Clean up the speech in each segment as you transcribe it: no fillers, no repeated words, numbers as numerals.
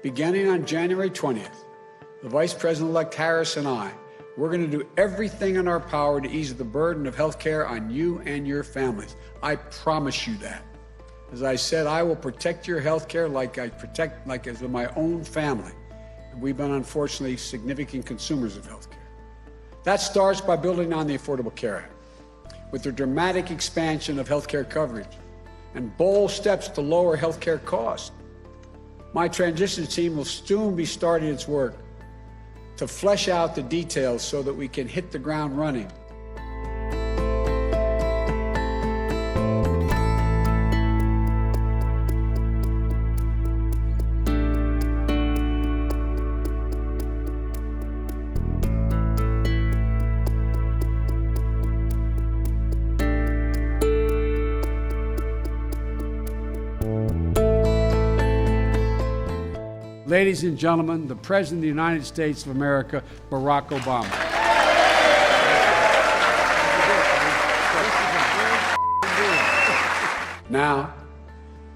Beginning on January 20th, the Vice President-elect Harris and I, we're going to do everything in our power to ease the burden of health care on you and your families. I promise you that. As I said, I will protect your health care like as with my own family. And we've been, unfortunately, significant consumers of health care. That starts by building on the Affordable Care Act, with the dramatic expansion of health care coverage and bold steps to lower health care costs. My transition team will soon be starting its work to flesh out the details so that we can hit the ground running. Ladies and gentlemen, the President of the United States of America, Barack Obama. Now,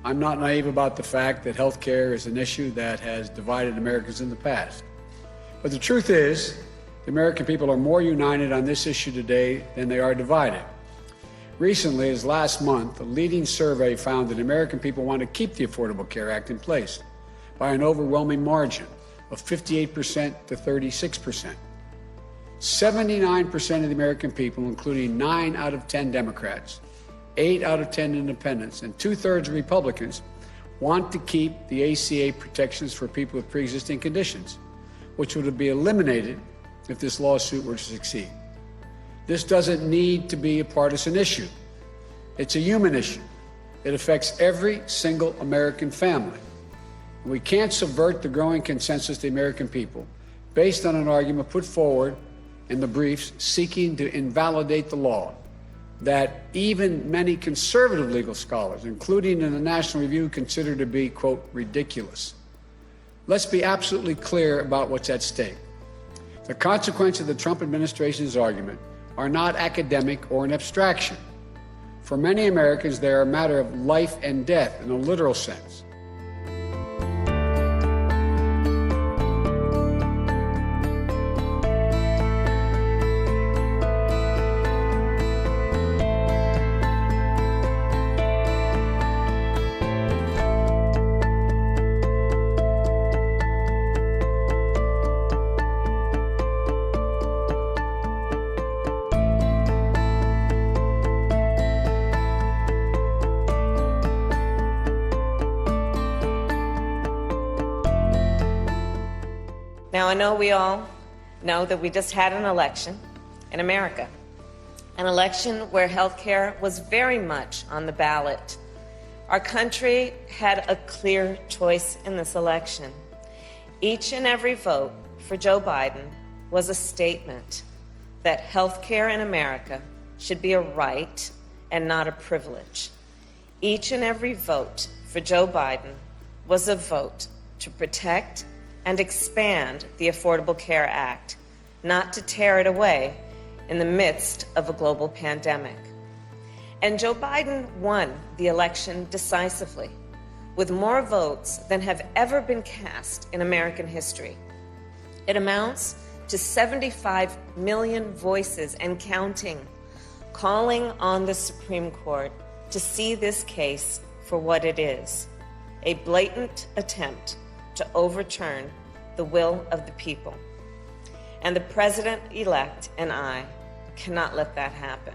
I'm not naive about the fact that health care is an issue that has divided Americans in the past. But the truth is, the American people are more united on this issue today than they are divided. Recently, as last month, a leading survey found that American people want to keep the Affordable Care Act in place by an overwhelming margin of 58% to 36%. 79% of the American people, including 9 out of 10 Democrats, 8 out of 10 independents, and 2/3 of Republicans, want to keep the ACA protections for people with pre-existing conditions, which would be eliminated if this lawsuit were to succeed. This doesn't need to be a partisan issue. It's a human issue. It affects every single American family. We can't subvert the growing consensus of the American people based on an argument put forward in the briefs seeking to invalidate the law that even many conservative legal scholars, including in the National Review, consider to be, quote, ridiculous. Let's be absolutely clear about what's at stake. The consequences of the Trump administration's argument are not academic or an abstraction. For many Americans, they are a matter of life and death in a literal sense. Now, I know we all know that we just had an election in America, an election where health care was very much on the ballot. Our country had a clear choice in this election. Each and every vote for Joe Biden was a statement that health care in America should be a right and not a privilege. Each and every vote for Joe Biden was a vote to protect and expand the Affordable Care Act, not to tear it away in the midst of a global pandemic. And Joe Biden won the election decisively, with more votes than have ever been cast in American history. It amounts to 75 million voices and counting, calling on the Supreme Court to see this case for what it is, a blatant attempt to overturn the will of the people. And the President-elect and I cannot let that happen.